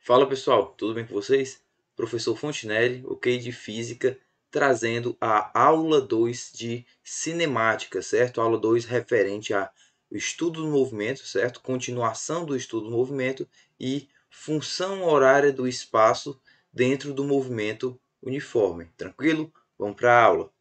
Fala pessoal, tudo bem com vocês? Professor Fontinelli, ok, de Física, trazendo a aula 2 de Cinemática, certo? Aula 2 referente ao estudo do movimento, certo? Continuação do estudo do movimento e função horária do espaço dentro do movimento uniforme. Tranquilo? Vamos para a aula.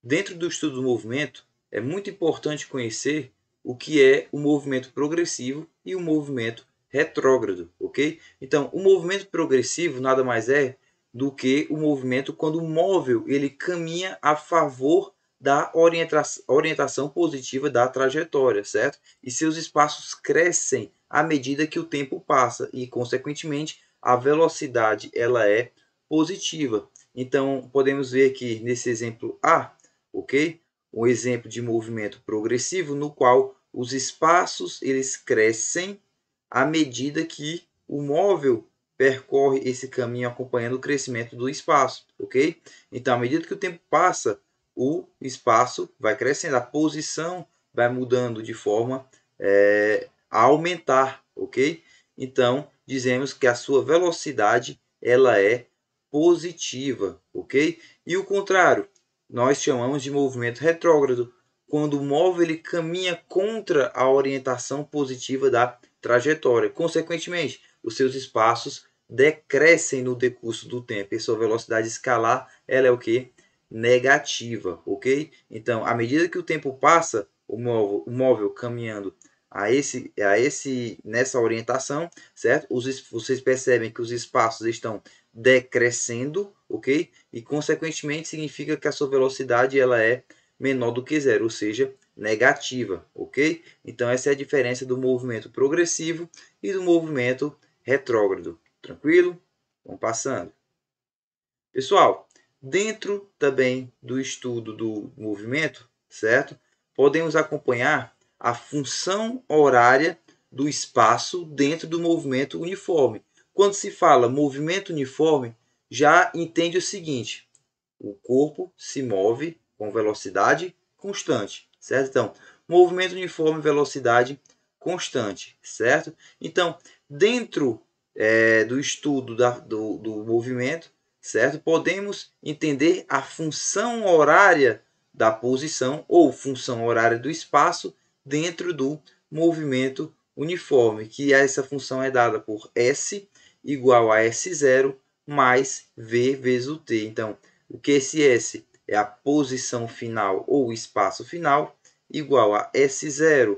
Dentro do estudo do movimento, é muito importante conhecer o que é o movimento progressivo e o movimento retrógrado, ok? Então, o movimento progressivo nada mais é do que o movimento quando o móvel ele caminha a favor da orientação positiva da trajetória, certo? E seus espaços crescem à medida que o tempo passa e, consequentemente, a velocidade ela é positiva. Então, podemos ver aqui nesse exemplo A, ok? Um exemplo de movimento progressivo no qual os espaços eles crescem à medida que o móvel percorre esse caminho acompanhando o crescimento do espaço, ok? Então, à medida que o tempo passa, o espaço vai crescendo, a posição vai mudando de forma a aumentar, ok? Então, dizemos que a sua velocidade ela é positiva, ok? E o contrário, nós chamamos de movimento retrógrado, quando o móvel ele caminha contra a orientação positiva da trajetória. Consequentemente, os seus espaços decrescem no decurso do tempo e sua velocidade escalar ela é o que? Negativa, ok? Então, à medida que o tempo passa, o móvel caminhando nessa orientação, certo? Vocês percebem que os espaços estão decrescendo, ok? E consequentemente significa que a sua velocidade ela é menor do que zero, ou seja, negativa, ok? Então essa é a diferença do movimento progressivo e do movimento retrógrado, tranquilo? Vamos passando. Pessoal, dentro também do estudo do movimento, certo? Podemos acompanhar a função horária do espaço dentro do movimento uniforme. Quando se fala movimento uniforme, já entende o seguinte: o corpo se move com velocidade constante, certo? Então, movimento uniforme, velocidade constante, certo? Então, dentro do estudo do movimento, certo? Podemos entender a função horária da posição ou função horária do espaço dentro do movimento uniforme, que essa função é dada por S igual a S0 mais V vezes o T. Então, o que esse S é a posição final ou espaço final, igual a S0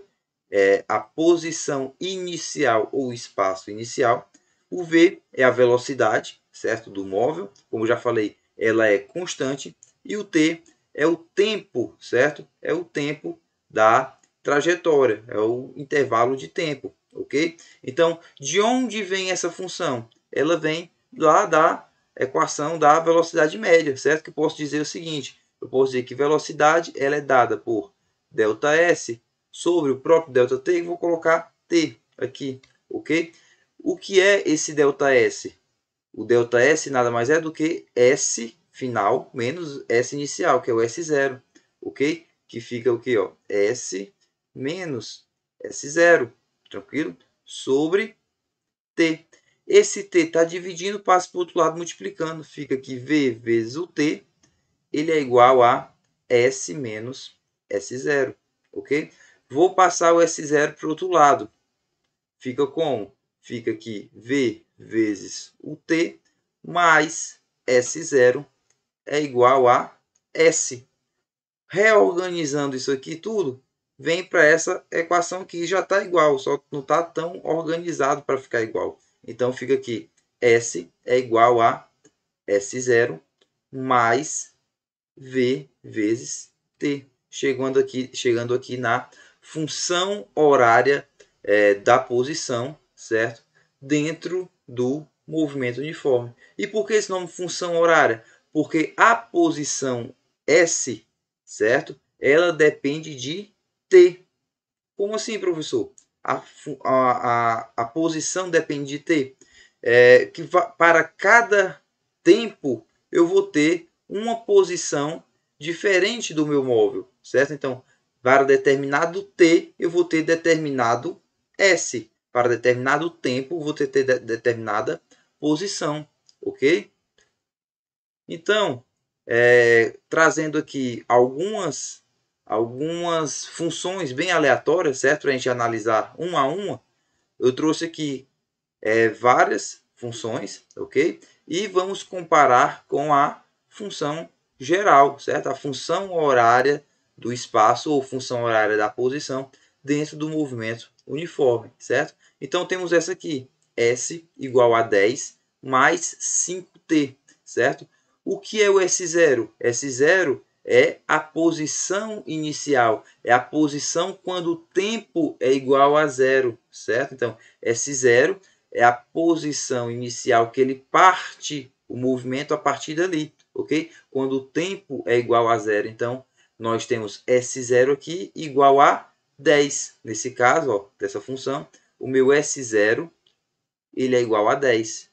é a posição inicial ou espaço inicial. O V é a velocidade, certo, do móvel, como já falei, ela é constante, e o T é o tempo, certo? É o tempo da trajetória, é o intervalo de tempo, ok? Então, de onde vem essa função? Ela vem lá da equação da velocidade média, certo? Que eu posso dizer o seguinte, eu posso dizer que velocidade ela é dada por ΔS sobre o próprio ΔT e vou colocar T aqui, ok? O que é esse ΔS? O ΔS nada mais é do que S final menos S inicial, que é o S0, ok? Que fica o que? Ó? S menos S0, tranquilo? Sobre T. Esse T está dividindo, passa para o outro lado multiplicando. Fica que V vezes o T, ele é igual a S menos S0, ok? Vou passar o S0 para o outro lado. Fica como? Fica que V vezes o T mais S0 é igual a S. Reorganizando isso aqui tudo, vem para essa equação que já está igual, só não está tão organizado para ficar igual. Então fica aqui S é igual a S0 mais V vezes T. Chegando aqui na função horária da posição, certo? Dentro do movimento uniforme. E por que esse nome função horária? Porque a posição S, certo? Ela depende de T. Como assim, professor? A posição depende de T. Para cada tempo eu vou ter uma posição diferente do meu móvel, certo? Então, para determinado T, eu vou ter determinado S. para determinado tempo, vou ter determinada posição, ok? Então, trazendo aqui algumas funções bem aleatórias, certo? Para a gente analisar uma a uma, eu trouxe aqui várias funções, ok? E vamos comparar com a função geral, certo? A função horária do espaço ou função horária da posição dentro do movimento uniforme, certo? Então temos essa aqui, S igual a 10 mais 5t, certo? O que é o S0? S0 é a posição inicial, é a posição quando o tempo é igual a zero, certo? Então, S0 é a posição inicial que ele parte o movimento a partir dali, ok? Quando o tempo é igual a zero. Então, nós temos S0 aqui igual a 10. Nesse caso, ó, dessa função, o meu S0 ele é igual a 10.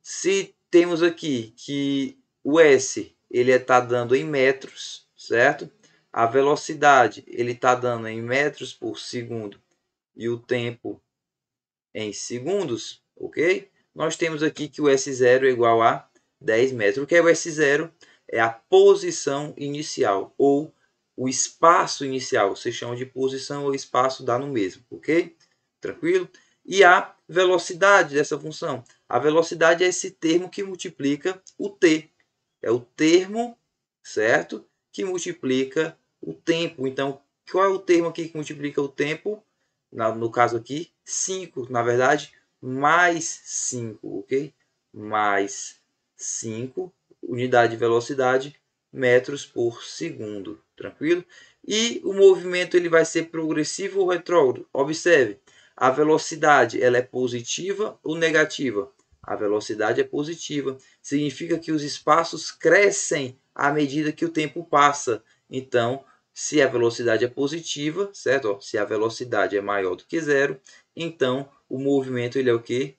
Se temos aqui que o S ele está dando em metros, certo? A velocidade ele está dando em metros por segundo e o tempo em segundos, ok? Nós temos aqui que o S0 é igual a 10 metros. O que é o S0? É a posição inicial, ou o espaço inicial. Você chama de posição ou espaço, dá no mesmo, ok? Tranquilo? E a velocidade dessa função? A velocidade é esse termo que multiplica o t. É o termo, certo? Que multiplica o tempo. Então, qual é o termo aqui que multiplica o tempo? No caso aqui, 5, na verdade, mais 5, ok? Mais 5, unidade de velocidade, metros por segundo, tranquilo? E o movimento ele vai ser progressivo ou retrógrado? Observe, a velocidade ela é positiva ou negativa? A velocidade é positiva, significa que os espaços crescem à medida que o tempo passa. Então, se a velocidade é positiva, certo? Se a velocidade é maior do que zero, então o movimento ele é o quê?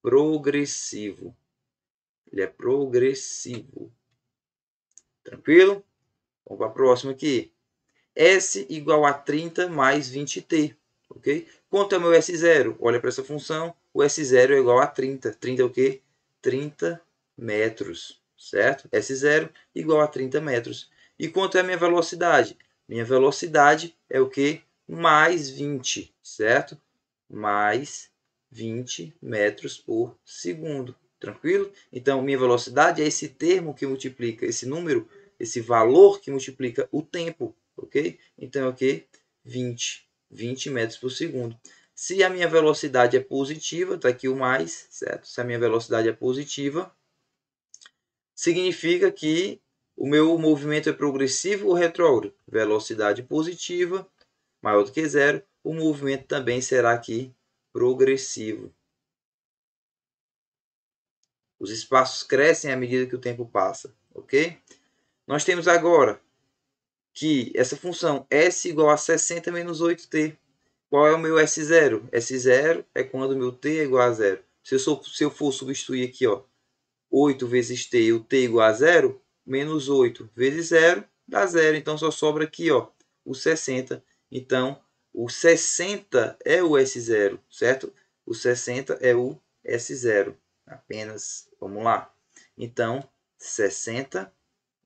Progressivo. Ele é progressivo. Tranquilo? Vamos para a próxima aqui. S igual a 30 mais 20t. Ok? Quanto é o meu S0? Olha para essa função. O S0 é igual a 30. 30 é o quê? 30 metros. Certo? S0 igual a 30 metros. E quanto é a minha velocidade? Minha velocidade é o quê? Mais 20. Certo? Mais 20 metros por segundo. Tranquilo? Então, minha velocidade é esse termo que multiplica esse número, esse valor que multiplica o tempo. Ok? Então, é o que? 20 metros por segundo. Se a minha velocidade é positiva, está aqui o mais, certo? Se a minha velocidade é positiva, significa que o meu movimento é progressivo ou retrógrado. Velocidade positiva, maior do que zero, o movimento também será aqui progressivo. Os espaços crescem à medida que o tempo passa, ok? Nós temos agora que essa função S igual a 60 menos 8t. Qual é o meu S0? S0 é quando o meu t é igual a zero. Se eu for substituir aqui, ó, 8 vezes t e o t igual a zero, menos 8 vezes zero dá zero. Então, só sobra aqui, ó, o 60. Então, o 60 é o S0, certo? O 60 é o S0. Apenas, vamos lá. Então, 60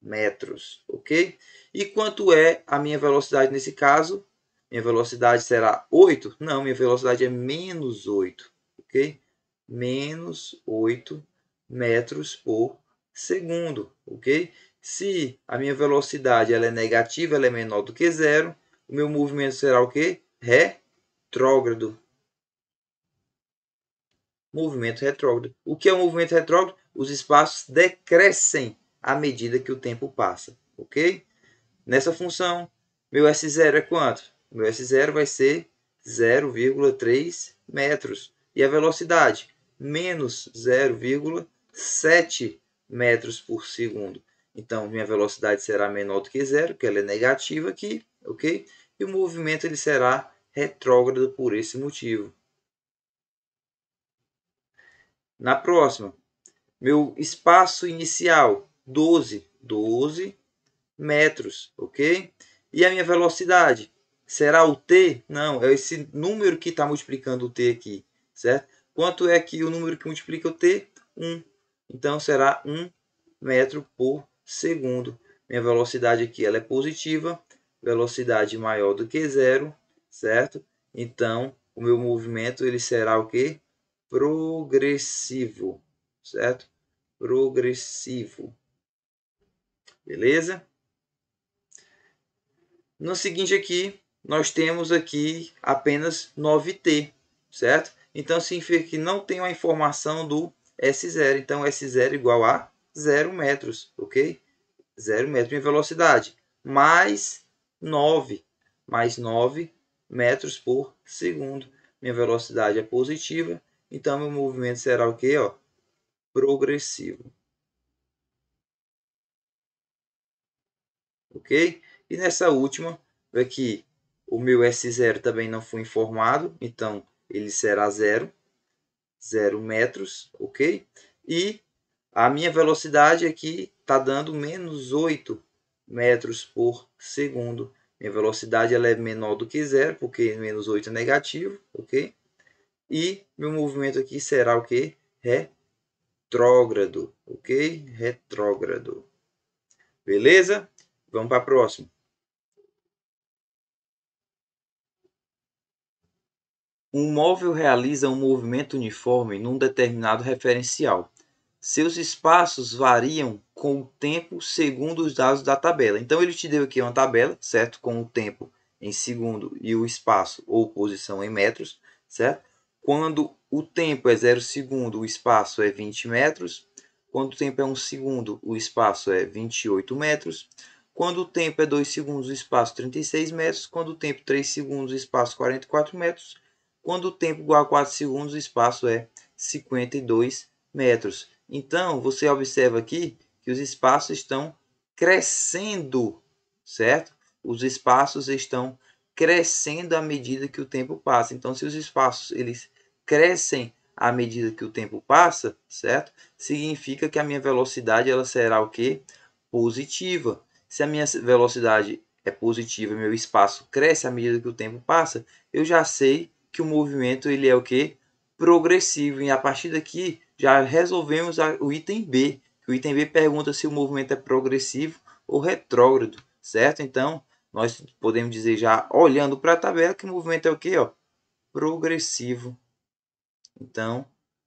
metros, ok? E quanto é a minha velocidade nesse caso? Minha velocidade será 8? Não, minha velocidade é menos 8, ok? Menos 8 metros por segundo, ok? Se a minha velocidade ela é negativa, ela é menor do que zero, o meu movimento será o quê? Retrógrado. Movimento retrógrado. O que é um movimento retrógrado? Os espaços decrescem à medida que o tempo passa, ok? Nessa função, meu S0 é quanto? Meu S0 vai ser 0,3 metros. E a velocidade? Menos 0,7 metros por segundo. Então, minha velocidade será menor do que zero, que ela é negativa aqui, ok? E o movimento ele será retrógrado por esse motivo. Na próxima, meu espaço inicial, 12 metros, ok? E a minha velocidade, Será o t? Não, é esse número que está multiplicando o t aqui, certo? Quanto é aqui o número que multiplica o t? 1. Então, será 1 metro por segundo. Minha velocidade aqui ela é positiva, velocidade maior do que zero, certo? Então, o meu movimento ele será o quê? Progressivo, certo? Progressivo. Beleza? No seguinte aqui, nós temos aqui apenas 9t, certo? Então, significa que não tem a informação do S0. Então, S0 igual a 0 metros, ok? 0 metros. Minha velocidade, mais 9 metros por segundo. Minha velocidade é positiva, então meu movimento será o quê? Ó, progressivo. Ok? E nessa última, aqui, o meu S0 também não foi informado, então ele será 0 metros, ok? E a minha velocidade aqui está dando menos 8 metros por segundo. Minha velocidade ela é menor do que zero, porque menos 8 é negativo, ok? E meu movimento aqui será o que? Retrógrado, ok? Retrógrado. Beleza? Vamos para a próxima. Um móvel realiza um movimento uniforme num determinado referencial. Seus espaços variam com o tempo segundo os dados da tabela. Então, ele te deu aqui uma tabela, certo? Com o tempo em segundo e o espaço ou posição em metros, certo? Quando o tempo é 0 segundo, o espaço é 20 metros. Quando o tempo é 1 segundo, o espaço é 28 metros. Quando o tempo é 2 segundos, o espaço 36 metros. Quando o tempo é 3 segundos, o espaço 44 metros. Quando o tempo é igual a 4 segundos, o espaço é 52 metros. Então, você observa aqui que os espaços estão crescendo, certo? Os espaços estão crescendo à medida que o tempo passa. Então, se os espaços eles crescem à medida que o tempo passa, certo? Significa que a minha velocidade ela será o quê? Positiva. Se a minha velocidade é positiva, meu espaço cresce à medida que o tempo passa, eu já sei que o movimento ele é o quê? Progressivo. E a partir daqui já resolvemos o item B. O item B pergunta se o movimento é progressivo ou retrógrado, certo? Então, nós podemos dizer já, olhando para a tabela, que o movimento é o quê? Ó? Progressivo. Então,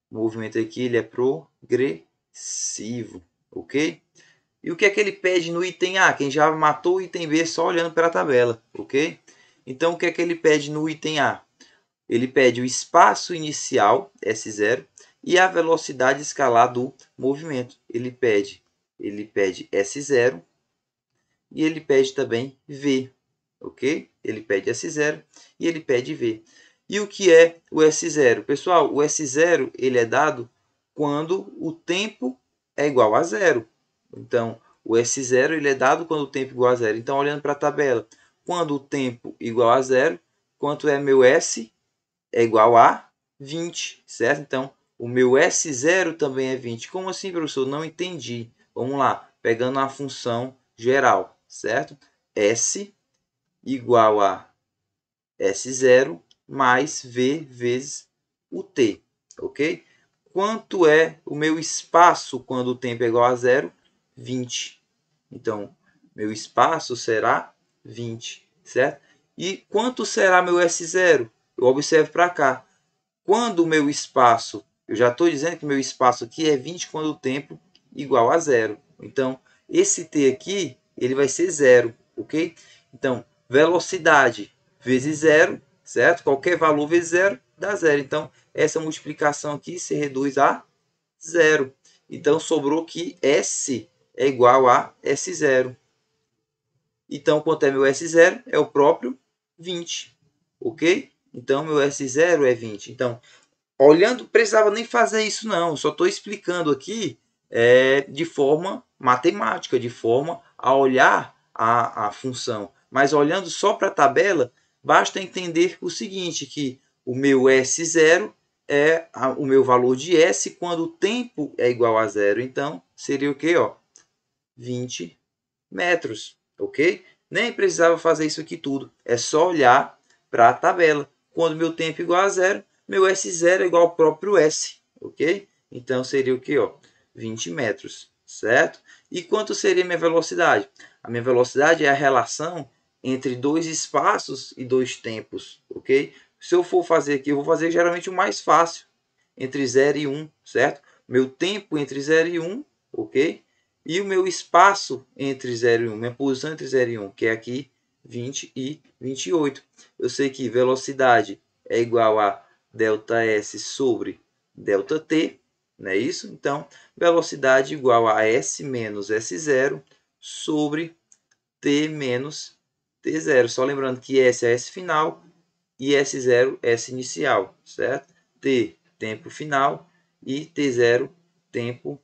o movimento aqui ele é progressivo, ok? E o que é que ele pede no item A? Quem já matou o item B só olhando para a tabela, ok? Então, o que é que ele pede no item A? Ele pede o espaço inicial, S0, e a velocidade escalar do movimento. Ele pede S0 e ele pede também V, ok? Ele pede S0 e ele pede V. E o que é o S0? Pessoal, o S0 ele é dado quando o tempo é igual a zero. Então, o S0 ele é dado quando o tempo é igual a zero. Então, olhando para a tabela, quando o tempo é igual a zero, quanto é meu S? É igual a 20, certo? Então, o meu S0 também é 20. Como assim, professor? Não entendi. Vamos lá, pegando a função geral, certo? S igual a S0 mais V vezes o T, ok? Quanto é o meu espaço quando o tempo é igual a zero? 20. Então, meu espaço será 20, certo? E quanto será meu S0? Eu observo para cá. Quando o meu espaço, eu já estou dizendo que meu espaço aqui é 20 quando o tempo igual a zero. Então, esse T aqui, ele vai ser zero, ok? Então, velocidade vezes zero, certo? Qualquer valor vezes zero dá zero. Então, essa multiplicação aqui se reduz a zero. Então, sobrou que S é igual a S0. Então, quanto é meu S0? É o próprio 20, ok? Então, meu S0 é 20. Então, olhando, precisava nem fazer isso não. Só estou explicando aqui de forma matemática, de forma a olhar a função. Mas olhando só para a tabela, basta entender o seguinte, que o meu S0 é o meu valor de S quando o tempo é igual a zero. Então, seria o quê? Ó? 20 metros, ok? Nem precisava fazer isso aqui tudo. É só olhar para a tabela. Quando meu tempo é igual a zero, meu S0 é igual ao próprio S, ok? Então, seria o que? 20 metros, certo? E quanto seria minha velocidade? A minha velocidade é a relação entre dois espaços e dois tempos, ok? Se eu for fazer aqui, eu vou fazer geralmente o mais fácil, entre 0 e 1, certo? Meu tempo entre 0 e 1, ok? E o meu espaço entre 0 e 1, minha posição entre 0 e 1, que é aqui 20 e 28. Eu sei que velocidade é igual a ΔS sobre ΔT, não é isso? Então, velocidade igual a S menos S0 sobre T menos T0. Só lembrando que S é S final e S0 S inicial, certo? T, tempo final, e T0, tempo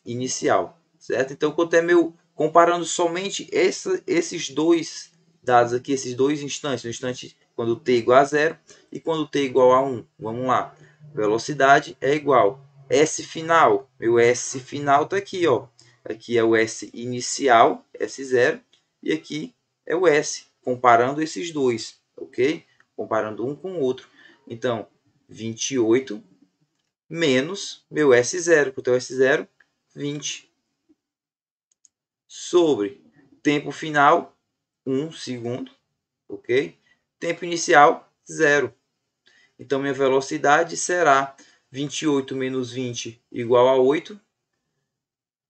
inicial, certo? Então, quanto é meu, comparando somente esses dois dados aqui, esses dois instantes, no instante quando t igual a 0 e quando t igual a 1, vamos lá, velocidade é igual, S final, meu S final está aqui, ó, aqui é o S inicial, S0, e aqui é o S, comparando esses dois, ok? Comparando um com o outro. Então, 28 menos meu S0, porque o S0, 20, sobre tempo final, 1 segundo, ok? Tempo inicial, 0. Então, minha velocidade será 28 menos 20 igual a 8.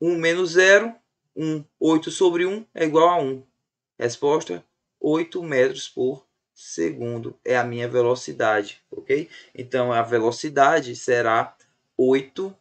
1 menos 0, 1. 8 sobre 1 é igual a 1. Resposta, 8 metros por segundo é a minha velocidade, ok? Então, a velocidade será 8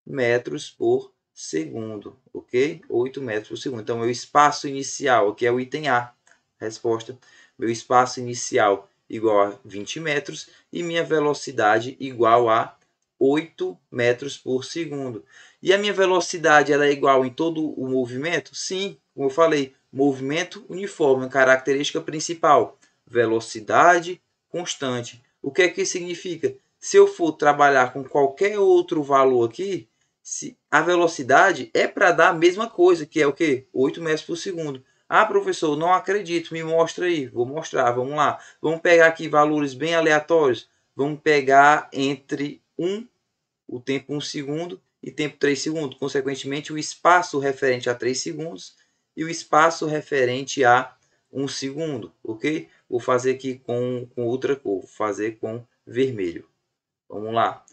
metros por segundo, ok? 8 metros por segundo. Então, meu espaço inicial, que é o item A, resposta, meu espaço inicial igual a 20 metros e minha velocidade igual a 8 metros por segundo. E a minha velocidade ela é igual em todo o movimento? Sim, como eu falei, movimento uniforme, característica principal, velocidade constante. O que é que significa? Se eu for trabalhar com qualquer outro valor aqui, a velocidade é para dar a mesma coisa, que é o quê? 8 metros por segundo. Ah, professor, não acredito, me mostra aí. Vou mostrar, vamos lá. Vamos pegar aqui valores bem aleatórios. Vamos pegar entre 1, o tempo 1 segundo, e tempo 3 segundos. Consequentemente, o espaço referente a 3 segundos e o espaço referente a 1 segundo, ok? Vou fazer aqui com outra cor, vou fazer com vermelho. Vamos lá.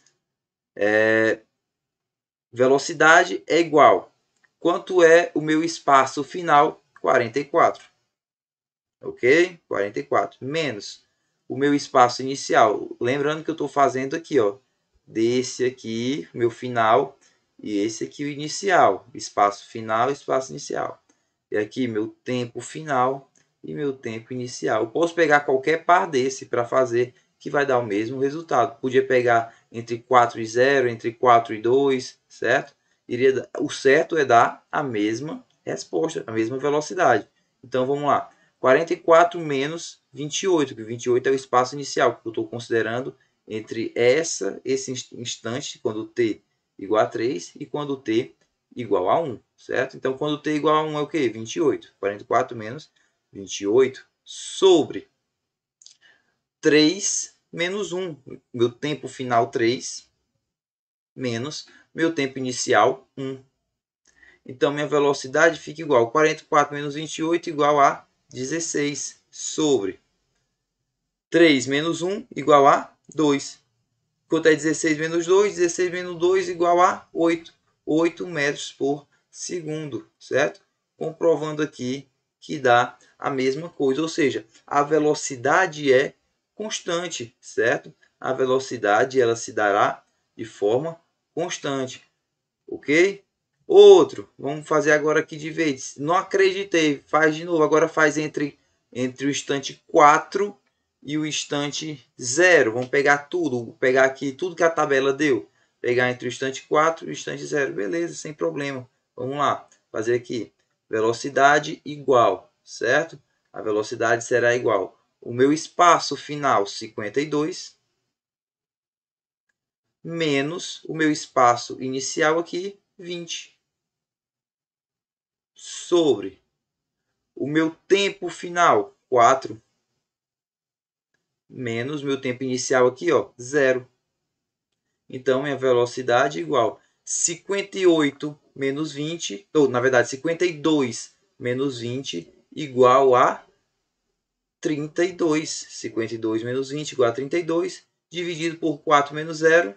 Velocidade é igual. Quanto é o meu espaço final? 44. Ok? 44. Menos o meu espaço inicial. Lembrando que eu estou fazendo aqui, ó, desse aqui, meu final, e esse aqui o inicial. Espaço final, espaço inicial. E aqui meu tempo final e meu tempo inicial. Eu posso pegar qualquer par desse para fazer, que vai dar o mesmo resultado. Podia pegar entre 4 e 0, entre 4 e 2, certo? O certo é dar a mesma resposta, a mesma velocidade. Então vamos lá. 44 menos 28, que 28 é o espaço inicial, que eu estou considerando entre esse instante, quando t igual a 3 e quando t igual a 1, certo? Então, quando t igual a 1 é o quê? 28. 44 menos 28 sobre 3 menos 1. Meu tempo final, 3, menos meu tempo inicial, 1. Então, minha velocidade fica igual. 44 menos 28 igual a 16 sobre 3 menos 1 igual a 2. Quanto é 16 menos 2? 16 menos 2 igual a 8. 8 metros por segundo, certo? Comprovando aqui que dá a mesma coisa, ou seja, a velocidade é constante, certo? A velocidade ela se dará de forma constante, ok? Outro, vamos fazer agora aqui de vez. Não acreditei, faz de novo. Agora faz entre o instante 4 e o instante 0. Vamos pegar tudo, vou pegar aqui tudo que a tabela deu. Pegar entre o instante 4 e o instante 0. Beleza, sem problema. Vamos lá, fazer aqui. Velocidade igual, certo? A velocidade será igual. O meu espaço final, 52, menos o meu espaço inicial aqui, 20. Sobre O meu tempo final, 4, menos meu tempo inicial aqui, ó, 0. Então, minha velocidade é igual a 58 menos 20, ou na verdade 52 menos 20 igual a 32. 52 menos 20 igual a 32, dividido por 4 menos 0,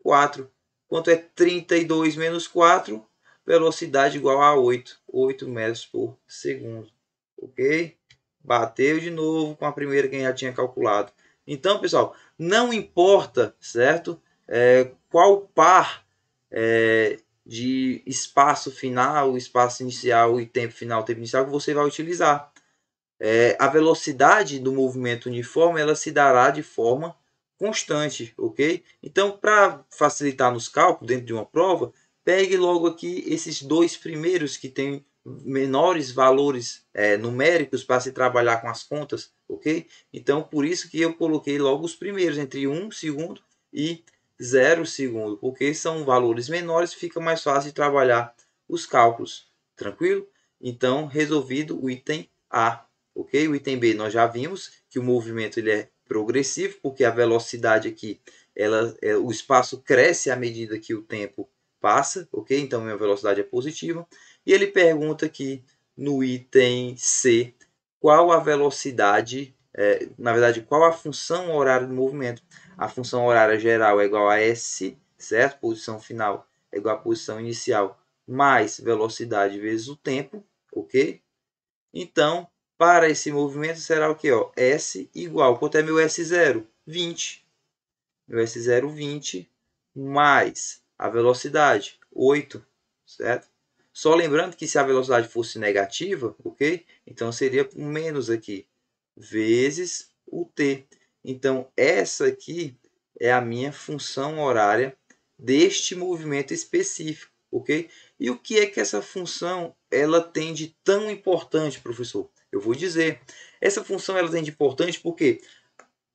4. Quanto é 32 menos 4? Velocidade igual a 8 metros por segundo. Ok? Bateu de novo com a primeira que a gente já tinha calculado. Então, pessoal, não importa, certo? Qual par de espaço final, espaço inicial e tempo final, tempo inicial que você vai utilizar. A velocidade do movimento uniforme ela se dará de forma constante, ok? Então, para facilitar nos cálculos dentro de uma prova, pegue logo aqui esses dois primeiros que têm menores valores numéricos para se trabalhar com as contas, ok? Então, por isso que eu coloquei logo os primeiros, entre 1 segundo e 0 segundo, porque são valores menores, fica mais fácil de trabalhar os cálculos, tranquilo? Então, resolvido o item A. Ok? O item B nós já vimos que o movimento ele é progressivo, porque a velocidade aqui, o espaço cresce à medida que o tempo passa, ok? Então, minha velocidade é positiva. E ele pergunta aqui no item C, qual a velocidade, na verdade, qual a função horária do movimento. A função horária geral é igual a S, certo? Posição final é igual a posição inicial, mais velocidade vezes o tempo, ok? Então, para esse movimento será o que? S igual, quanto é meu S0? 20. Meu S0, 20, mais a velocidade, 8, certo? Só lembrando que se a velocidade fosse negativa, ok? Então seria um menos aqui, vezes o t. Então, essa aqui é a minha função horária deste movimento específico, ok? E o que é que essa função ela tem de tão importante, professor? Eu vou dizer. Essa função ela tem de importante porque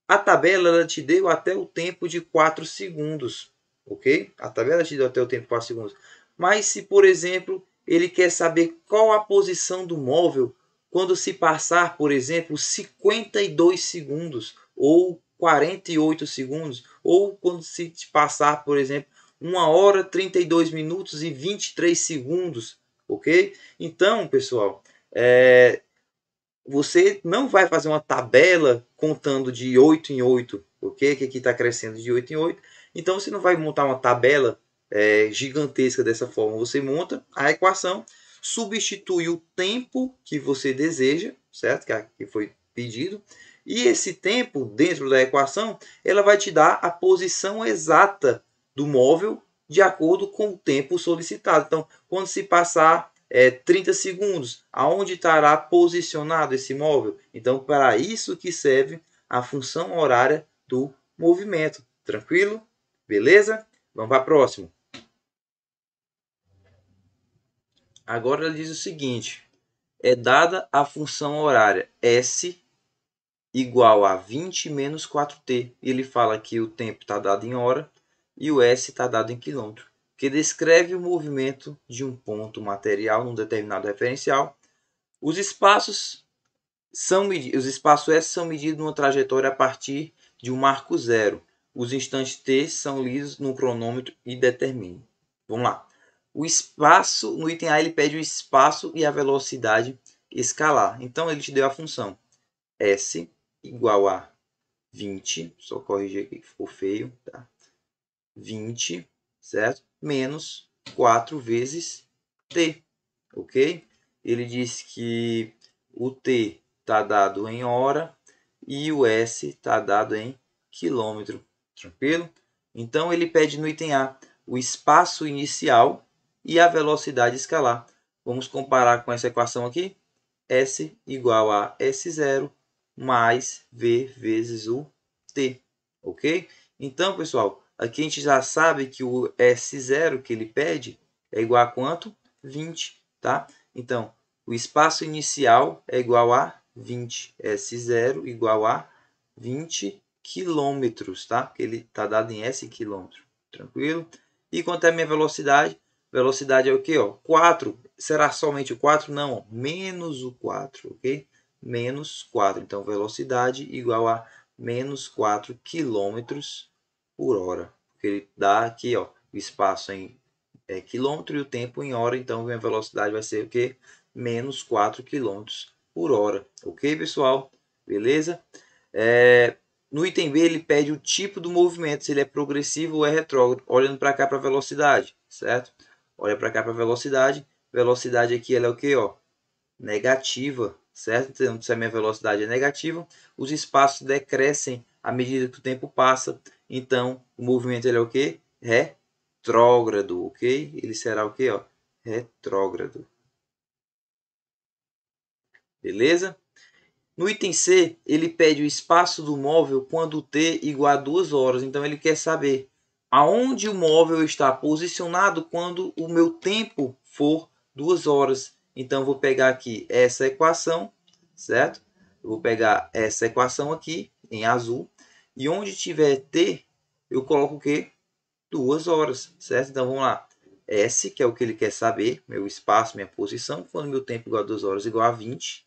a tabela ela te deu até o tempo de 4 segundos, ok? A tabela te deu até o tempo de 4 segundos. Mas se, por exemplo, ele quer saber qual a posição do móvel quando se passar, por exemplo, 52 segundos ou 48 segundos, ou quando se passar, por exemplo, 1 hora, 32 minutos e 23 segundos, ok? Então, pessoal, você não vai fazer uma tabela contando de 8 em 8, ok? Que aqui está crescendo de 8 em 8. Então, você não vai montar uma tabela gigantesca dessa forma. Você monta a equação, substitui o tempo que você deseja, certo? Que foi pedido. E esse tempo, dentro da equação, ela vai te dar a posição exata do móvel de acordo com o tempo solicitado. Então, quando se passar 30 segundos, aonde estará posicionado esse móvel? Então, para isso que serve a função horária do movimento. Tranquilo? Beleza? Vamos para a próxima. Agora ele diz o seguinte: é dada a função horária S igual a 20 menos 4t. Ele fala que o tempo está dado em hora e o S está dado em quilômetro, que descreve o movimento de um ponto material num determinado referencial. Os espaços S são medidos numa trajetória a partir de um marco zero. Os instantes t são lidos no cronômetro e determinam. Vamos lá. O espaço, no item A, ele pede o espaço e a velocidade escalar. Então, ele te deu a função S igual a 20, só corrigir aqui que ficou feio, tá? 20, certo? Menos 4 vezes t, ok? Ele diz que o t está dado em hora e o S está dado em quilômetro, tranquilo? Então, ele pede no item A o espaço inicial e a velocidade escalar. Vamos comparar com essa equação aqui. S igual a S0 mais V vezes o T, ok? Então, pessoal, aqui a gente já sabe que o S0 que ele pede é igual a quanto? 20, tá? Então, o espaço inicial é igual a 20. S0 igual a 20 quilômetros, tá? Porque ele está dado em S quilômetro, tranquilo? E quanto é a minha velocidade? Velocidade é o que? 4. Será somente o 4? Não, menos o 4, ok? Menos 4. Então, velocidade igual a menos 4 km por hora. Porque ele dá aqui o espaço em quilômetro e o tempo em hora. Então, a minha velocidade vai ser o quê? Menos 4 km por hora. Ok, pessoal? Beleza? No item B, ele pede o tipo do movimento, se ele é progressivo ou é retrógrado, olhando para cá para a velocidade, certo? Olha para cá para a velocidade. Velocidade aqui ela é o que? Negativa, certo? Então, se a minha velocidade é negativa, os espaços decrescem à medida que o tempo passa. Então, o movimento ele é o que? Retrógrado, ok? Ele será o que? Retrógrado. Beleza? No item C, ele pede o espaço do móvel quando t igual a 2 horas. Então, ele quer saber aonde o móvel está posicionado quando o meu tempo for 2 horas. Então, vou pegar aqui essa equação, certo? Eu vou pegar essa equação aqui, em azul. E onde tiver t, eu coloco o quê? 2 horas, certo? Então, vamos lá. S, que é o que ele quer saber, meu espaço, minha posição, quando meu tempo igual a 2 horas igual a 20,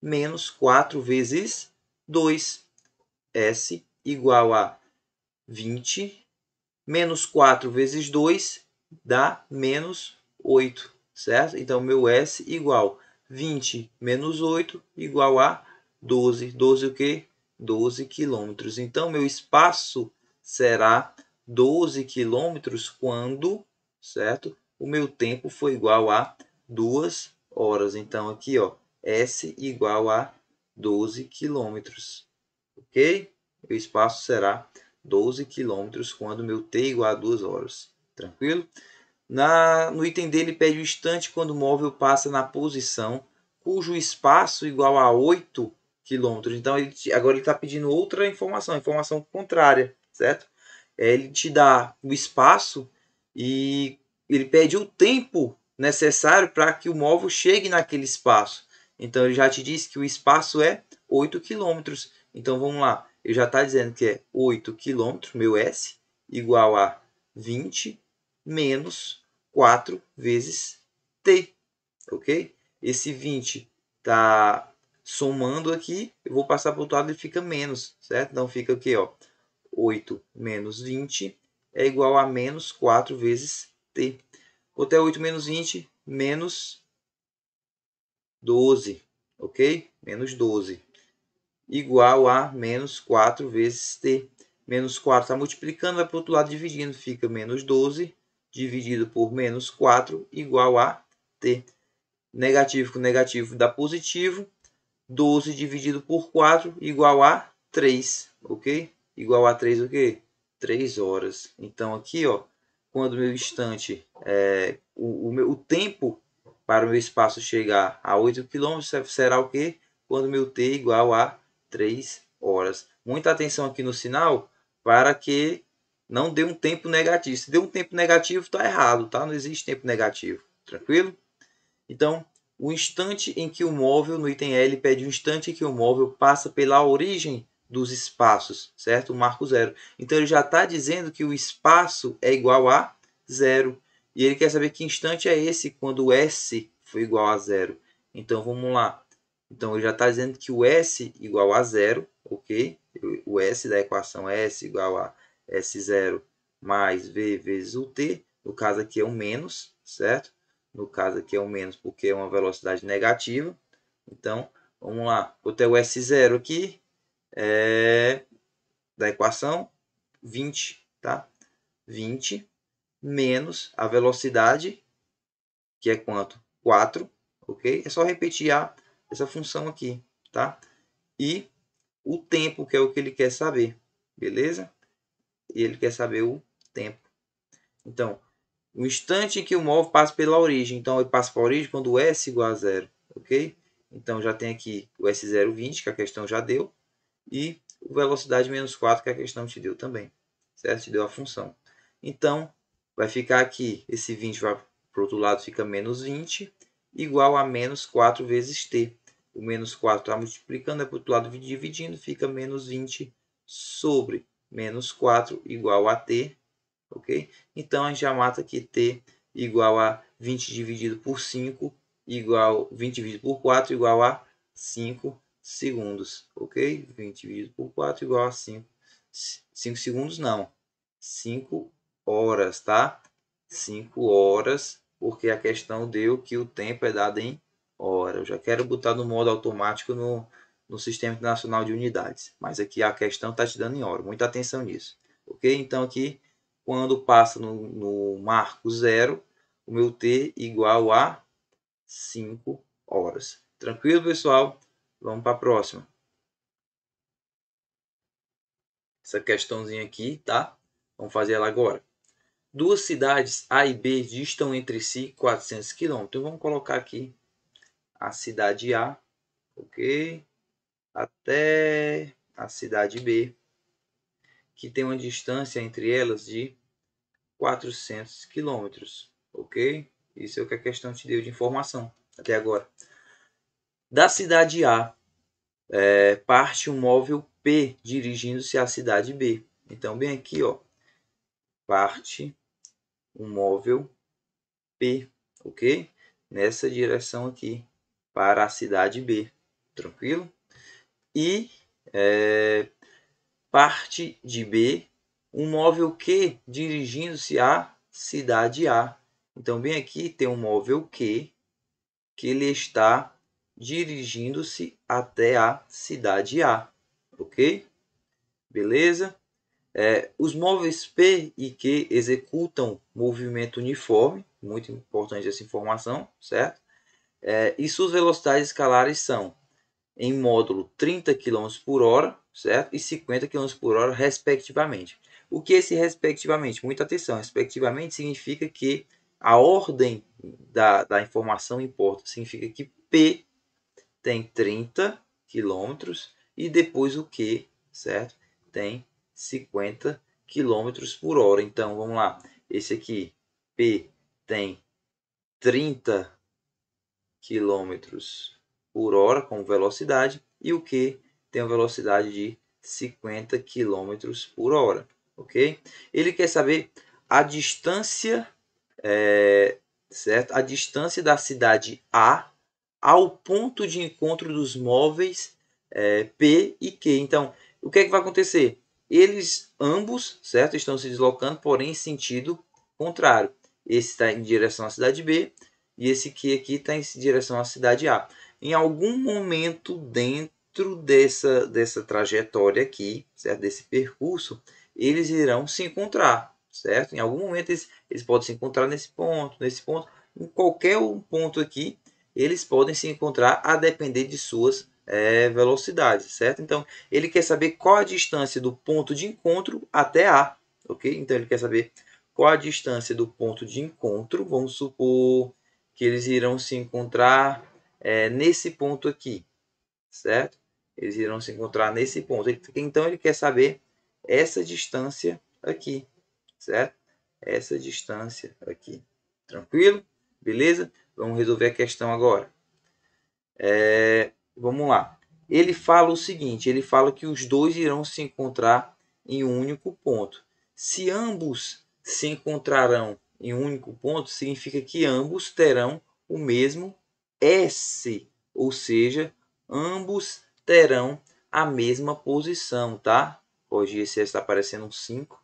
menos 4 vezes 2. S igual a 20, menos 4 vezes 2 dá menos 8, certo? Então, meu S igual 20 menos 8 igual a 12. 12 o quê? 12 quilômetros. Então, meu espaço será 12 quilômetros quando, certo? O meu tempo foi igual a 2 horas. Então, aqui, S igual a 12 quilômetros. Ok? O espaço será 12 quilômetros quando meu T igual a 2 horas. Tranquilo? No item D, ele pede o instante quando o móvel passa na posição cujo espaço igual a 8 quilômetros. Então, agora ele está pedindo outra informação, informação contrária, certo? Ele te dá o espaço e ele pede o tempo necessário para que o móvel chegue naquele espaço. Então, ele já te disse que o espaço é 8 quilômetros. Então, vamos lá. Ele já está dizendo que é 8 quilômetros, meu S, igual a 20 menos 4 vezes T, ok? Esse 20 está somando aqui, eu vou passar para o outro lado e fica menos, certo? Então, fica aqui, 8 menos 20 é igual a menos 4 vezes T. Ou até 8 menos 20, menos 12, ok? Menos 12. Igual a menos 4 vezes T. Menos 4 está multiplicando, vai para o outro lado dividindo. Fica menos 12 dividido por menos 4 igual a T. Negativo com negativo dá positivo. 12 dividido por 4 igual a 3, ok? Igual a 3 o quê? 3 horas. Então, aqui, quando o meu instante, o tempo para o meu espaço chegar a 8 km será o quê? Quando o meu t igual a 3 horas. Muita atenção aqui no sinal para que não dê um tempo negativo. Se deu um tempo negativo, está errado, tá? Não existe tempo negativo. Tranquilo? Então, o instante em que o móvel, no item L, pede o instante em que o móvel passa pela origem dos espaços, certo? O marco zero. Então, ele já está dizendo que o espaço é igual a zero. E ele quer saber que instante é esse quando o S foi igual a zero. Então, vamos lá. Então, ele já está dizendo que o S igual a zero, ok? O S da equação é S igual a S0 mais V vezes o T. No caso aqui é um menos, certo? No caso aqui é um menos porque é uma velocidade negativa. Então, vamos lá. Vou ter o S0 aqui da equação, 20, tá? 20 menos a velocidade, que é quanto? 4, ok? É só repetir essa função aqui, tá? E o tempo, que é o que ele quer saber, beleza? E ele quer saber o tempo. Então, o instante em que o móvel passa pela origem. Então, ele passa para a origem quando o S igual a zero, ok? Então, já tem aqui o S0, 20, que a questão já deu. E o velocidade menos 4, que a questão te deu também. Certo? Te deu a função. Então, vai ficar aqui, esse 20 vai para o outro lado, fica menos 20, igual a menos 4 vezes t. O menos 4 está multiplicando, é para o outro lado dividindo, fica menos 20 sobre menos 4 igual a t, ok? Então, a gente já mata aqui t igual a 20 dividido por 5 igual 20 dividido por 4 igual a 5 segundos, ok? 20 dividido por 4 igual a 5 segundos, não, 5 horas, tá? 5 horas, porque a questão deu que o tempo é dado em hora. Eu já quero botar no modo automático no Sistema Internacional de Unidades, mas aqui a questão está te dando em hora, muita atenção nisso, ok? Então aqui, quando passa no marco zero, o meu T igual a 5 horas. Tranquilo, pessoal? Vamos para a próxima. Essa questãozinha aqui, tá? Vamos fazer ela agora. Duas cidades A e B distam entre si 400 km. Então vamos colocar aqui a cidade A, ok? Até a cidade B, que tem uma distância entre elas de 400 km, ok? Isso é o que a questão te deu de informação até agora. Da cidade A, parte um móvel P dirigindo-se à cidade B. Então, bem aqui, ó, parte um móvel P, ok? Nessa direção aqui, para a cidade B, tranquilo? E parte de B um móvel Q dirigindo-se à cidade A. Então, bem aqui tem um móvel Q que ele está dirigindo-se até a cidade A, ok? Beleza? Os móveis P e Q executam movimento uniforme, muito importante essa informação, certo? E suas velocidades escalares são em módulo 30 km por hora, certo? E 50 km por hora, respectivamente. O que é esse respectivamente? Muita atenção, respectivamente significa que a ordem da informação importa, significa que P tem 30 km e depois o Q, certo? Tem 50 km por hora. Então, vamos lá. Esse aqui, P, tem 30 km por hora como velocidade e o Q tem uma velocidade de 50 km por hora, ok? Ele quer saber a distância, certo? A distância da cidade A ao ponto de encontro dos móveis P e Q. Então, o que é que vai acontecer? Eles ambos, certo, estão se deslocando, porém em sentido contrário. Esse está em direção à cidade B e esse Q aqui está em direção à cidade A. Em algum momento dentro dessa trajetória aqui, certo, desse percurso, eles irão se encontrar, certo? Em algum momento eles podem se encontrar nesse ponto, em qualquer ponto aqui, eles podem se encontrar a depender de suas velocidades, certo? Então, ele quer saber qual a distância do ponto de encontro até A, ok? Então, ele quer saber qual a distância do ponto de encontro. Vamos supor que eles irão se encontrar nesse ponto aqui, certo? Eles irão se encontrar nesse ponto. Então, ele quer saber essa distância aqui, certo? Essa distância aqui. Tranquilo? Beleza? Vamos resolver a questão agora. Vamos lá. Ele fala o seguinte, ele fala que os dois irão se encontrar em um único ponto. Se ambos se encontrarão em um único ponto, significa que ambos terão o mesmo S, ou seja, ambos terão a mesma posição, tá? Hoje esse está aparecendo um 5.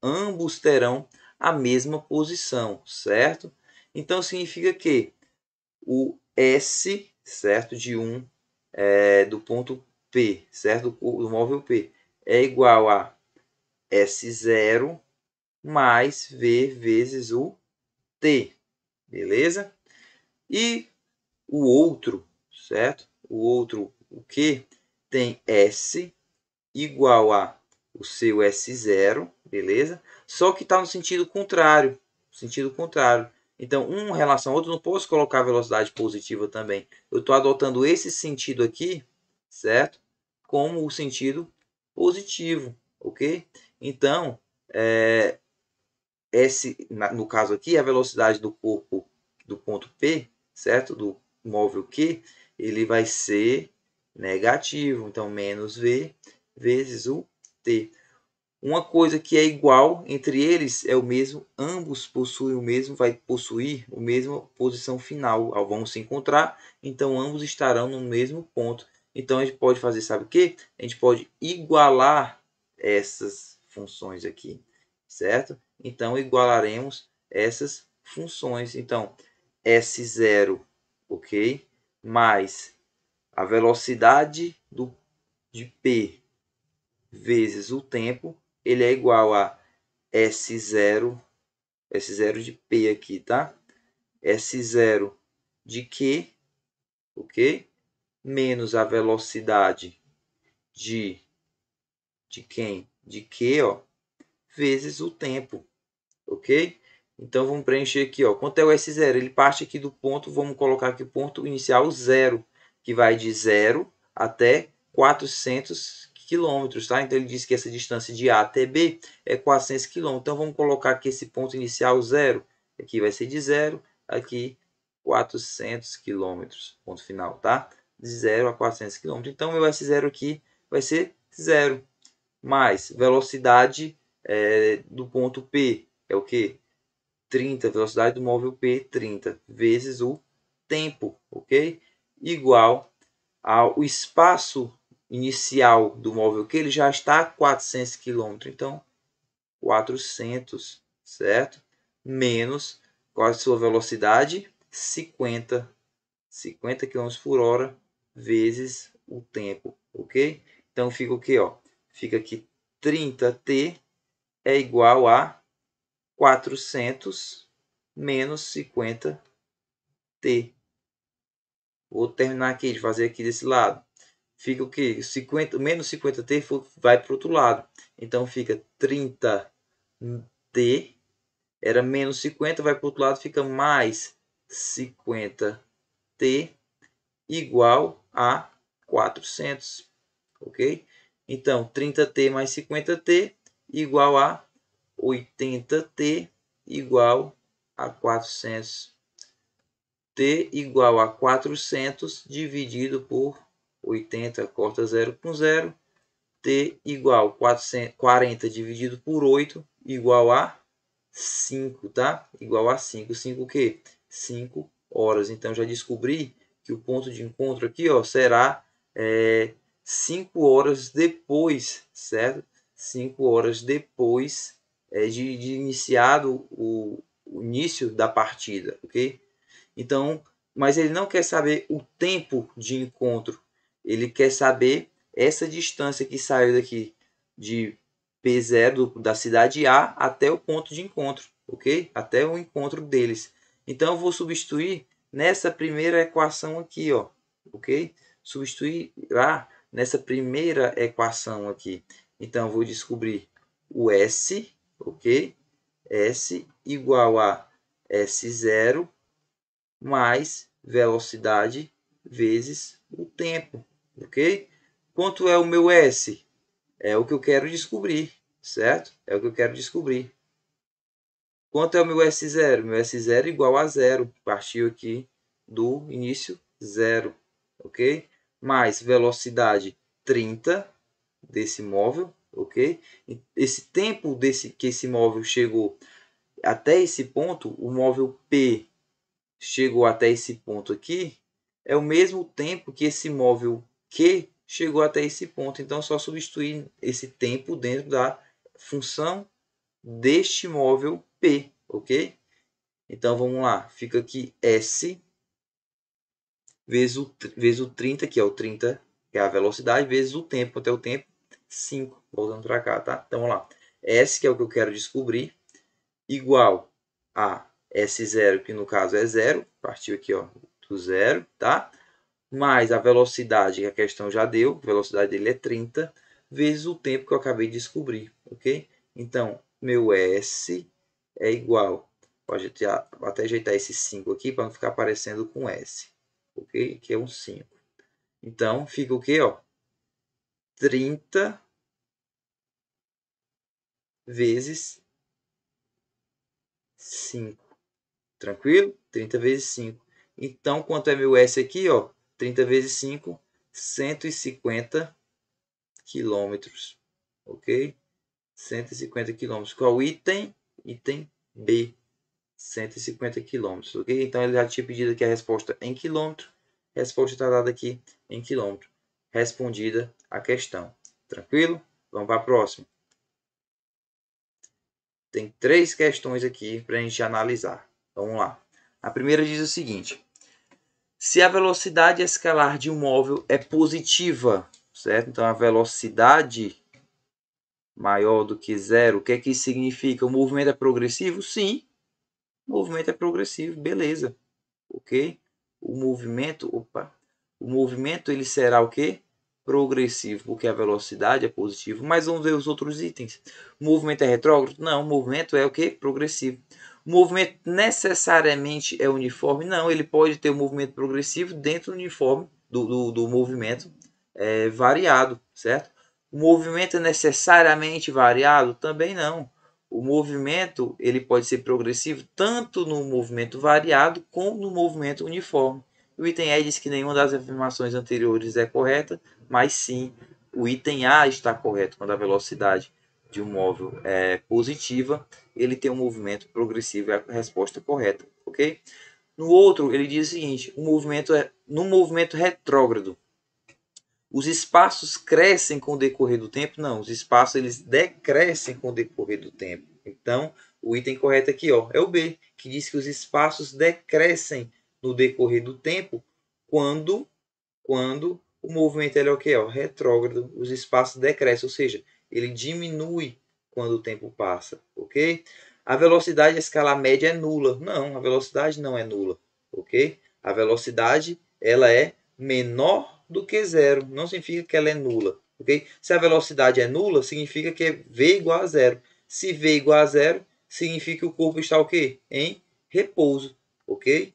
Ambos terão a mesma posição, certo? Então significa que o S, certo, de do ponto P, certo, do móvel P, é igual a S0 mais V vezes o T, beleza? E o outro, certo? O outro, o Q, tem S igual a o seu S0, beleza? Só que está no sentido contrário, Então, um em relação ao outro, não posso colocar velocidade positiva também. Eu estou adotando esse sentido aqui, certo? Como o sentido positivo, ok? Então, no caso aqui, a velocidade do corpo do ponto P, certo? Do móvel Q, ele vai ser negativo. Então, menos V vezes o T. Uma coisa que é igual entre eles é o mesmo, ambos possuem o mesmo, vai possuir a mesma posição final. Vão se encontrar, então ambos estarão no mesmo ponto. Então a gente pode fazer, sabe o que? A gente pode igualar essas funções aqui, certo? Então igualaremos essas funções. Então S0, ok? Mais a velocidade de P vezes o tempo, ele é igual a S0 de P aqui, tá? S0 de Q, ok? Menos a velocidade de quem? De Q, ó, vezes o tempo, ok? Então vamos preencher aqui, ó. Quanto é o S0? Ele parte aqui do ponto, vamos colocar aqui o ponto inicial 0, que vai de 0 até 400 quilômetros, tá? Então ele diz que essa distância de A até B é 400 quilômetros. Então vamos colocar aqui esse ponto inicial 0. Aqui vai ser de 0, aqui 400 quilômetros, ponto final, tá? De 0 a 400 quilômetros. Então meu S0 aqui vai ser 0, mais velocidade do ponto P, é o que? 30, velocidade do móvel P, 30, vezes o tempo, ok? Igual ao espaço inicial do móvel Q, ele já está a 400 km, então 400, certo? Menos, qual é a sua velocidade? 50 km por hora, vezes o tempo, ok? Então fica o que? Fica aqui 30t é igual a 400 menos 50t. Vou terminar aqui de fazer aqui desse lado. Fica o que? 50, menos 50t vai para o outro lado. Então fica 30t, era menos 50, vai para o outro lado, fica mais 50t igual a 400. Ok? Então 30t mais 50t igual a 80t igual a 400. T igual a 400 dividido por 80, corta 0 com 0. T igual a 40 dividido por 8 igual a 5, tá? Igual a 5. 5 o quê? 5 horas. Então já descobri que o ponto de encontro aqui, ó, será 5 horas depois, certo? 5 horas depois de iniciado o início da partida, ok? Então, mas ele não quer saber o tempo de encontro, ele quer saber essa distância que saiu daqui de P0 da cidade A até o ponto de encontro, ok? Até o encontro deles. Então eu vou substituir nessa primeira equação aqui, ó, ok? Substituir lá nessa primeira equação aqui. Então eu vou descobrir o S, ok? S igual a S0 mais velocidade vezes o tempo, ok? Quanto é o meu S? É o que eu quero descobrir, certo? É o que eu quero descobrir. Quanto é o meu S0? Meu S0 é igual a zero, partiu aqui do início zero, ok? Mais velocidade 30 desse móvel, ok? Esse tempo que esse móvel chegou até esse ponto, o móvel P chegou até esse ponto aqui, é o mesmo tempo que esse móvel Q chegou até esse ponto. Então, é só substituir esse tempo dentro da função deste móvel P, ok? Então, vamos lá. Fica aqui S vezes o 30, que é o 30, que é a velocidade, vezes o tempo, até o tempo, 5. Voltando para cá, tá? Então, vamos lá. S, que é o que eu quero descobrir, igual a S0, que no caso é 0, partiu aqui, ó, do 0, tá? Mais a velocidade que a questão já deu, a velocidade dele é 30, vezes o tempo que eu acabei de descobrir, ok? Então, meu S é igual, pode até ajeitar esse 5 aqui para não ficar parecendo com S, ok? Que é um 5. Então, fica o quê, ó? 30 vezes 5. Tranquilo? 30 vezes 5. Então, quanto é meu S aqui? Ó? 30 vezes 5, 150 quilômetros. Ok? 150 km. Qual item? Item B. 150 km, ok? Então ele já tinha pedido aqui a resposta em quilômetro. A resposta está dada aqui em quilômetro. Respondida a questão. Tranquilo? Vamos para a próxima. Tem 3 questões aqui para a gente analisar. Vamos lá. A primeira diz o seguinte: se a velocidade escalar de um móvel é positiva, certo? Então a velocidade maior do que zero, o que é que isso significa? O movimento é progressivo? Sim, o movimento é progressivo, beleza. Ok? O movimento ele será o quê? Progressivo, porque a velocidade é positiva. Mas vamos ver os outros itens. O movimento é retrógrado? Não, o movimento é o quê? Progressivo. O movimento necessariamente é uniforme? Não, ele pode ter um movimento progressivo dentro do uniforme, do movimento variado, certo? O movimento é necessariamente variado? Também não. O movimento ele pode ser progressivo tanto no movimento variado como no movimento uniforme. O item E diz que nenhuma das afirmações anteriores é correta, mas sim o item A está correto. Quando a velocidade de um móvel é positiva, ele tem um movimento progressivo, é a resposta correta, ok? No outro, ele diz o seguinte: no movimento retrógrado, os espaços crescem com o decorrer do tempo? Não, os espaços eles decrescem com o decorrer do tempo. Então, o item correto aqui é o B, que diz que os espaços decrescem no decorrer do tempo quando o movimento é o que? Retrógrado. Os espaços decrescem, ou seja, ele diminui quando o tempo passa, ok? A velocidade escalar média é nula. Não, a velocidade não é nula, ok? A velocidade ela é menor do que zero. Não significa que ela é nula, ok? Se a velocidade é nula, significa que é v igual a zero. Se v igual a zero, significa que o corpo está o quê? Em repouso, ok?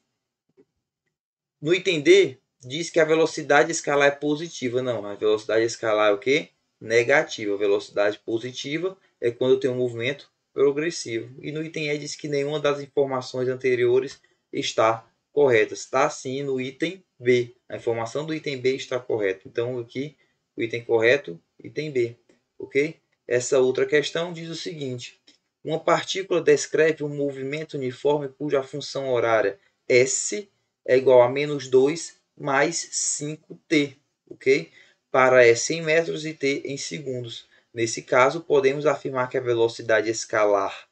No item D, diz que a velocidade escalar é positiva. Não, a velocidade escalar é o quê? Negativa. A velocidade positiva é quando eu tenho um movimento progressivo. E no item E diz que nenhuma das informações anteriores está correta. Está sim no item B. A informação do item B está correta. Então aqui o item correto, item B. Ok? Essa outra questão diz o seguinte: uma partícula descreve um movimento uniforme cuja função horária S é igual a menos 2 mais 5t, ok? Para S em metros e t em segundos. Nesse caso, podemos afirmar que a velocidade escalar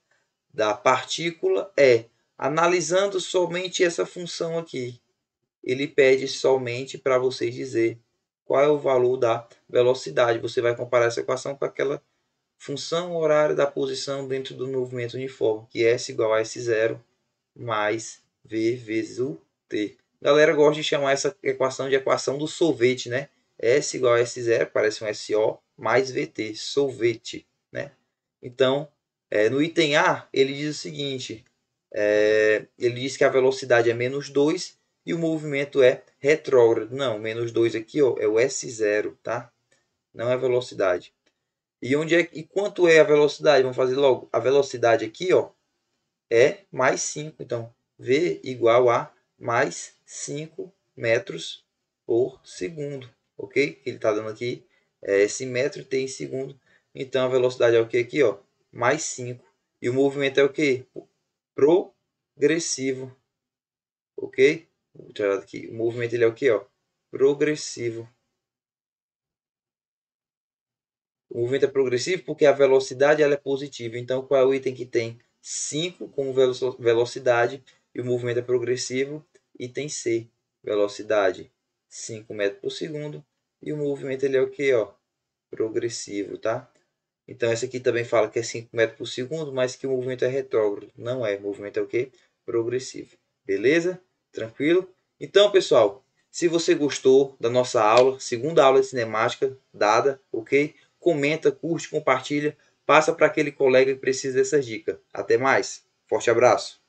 da partícula é, analisando somente essa função aqui, ele pede somente para você dizer qual é o valor da velocidade. Você vai comparar essa equação com aquela função horária da posição dentro do movimento uniforme, que é S igual a S0 mais V vezes o T. A galera gosta de chamar essa equação de equação do sorvete, né? S igual a S0, parece um SO, mais VT, sorvete, né? Então, no item A, ele diz o seguinte, ele diz que a velocidade é menos 2 e o movimento é retrógrado. Não, menos 2 aqui é o S0, tá? Não é velocidade. E quanto é a velocidade? Vamos fazer logo. A velocidade aqui é mais 5. Então, V igual a mais 5 metros por segundo. Ok? Ele está dando aqui esse metro tem em segundo. Então, a velocidade é o que aqui? Mais 5. E o movimento é o que? Progressivo. Ok? Vou tirar aqui. O movimento ele é o que? Progressivo. O movimento é progressivo porque a velocidade ela é positiva. Então, qual é o item que tem 5 como velocidade e o movimento é progressivo? Item C, velocidade 5 metros por segundo e o movimento ele é o que? Progressivo, tá? Então, essa aqui também fala que é 5 metros por segundo, mas que o movimento é retrógrado. Não é, o movimento é o que? Progressivo. Beleza? Tranquilo? Então, pessoal, se você gostou da nossa aula, segunda aula de cinemática dada, ok? Comenta, curte, compartilha, passa para aquele colega que precisa dessa dica. Até mais. Forte abraço.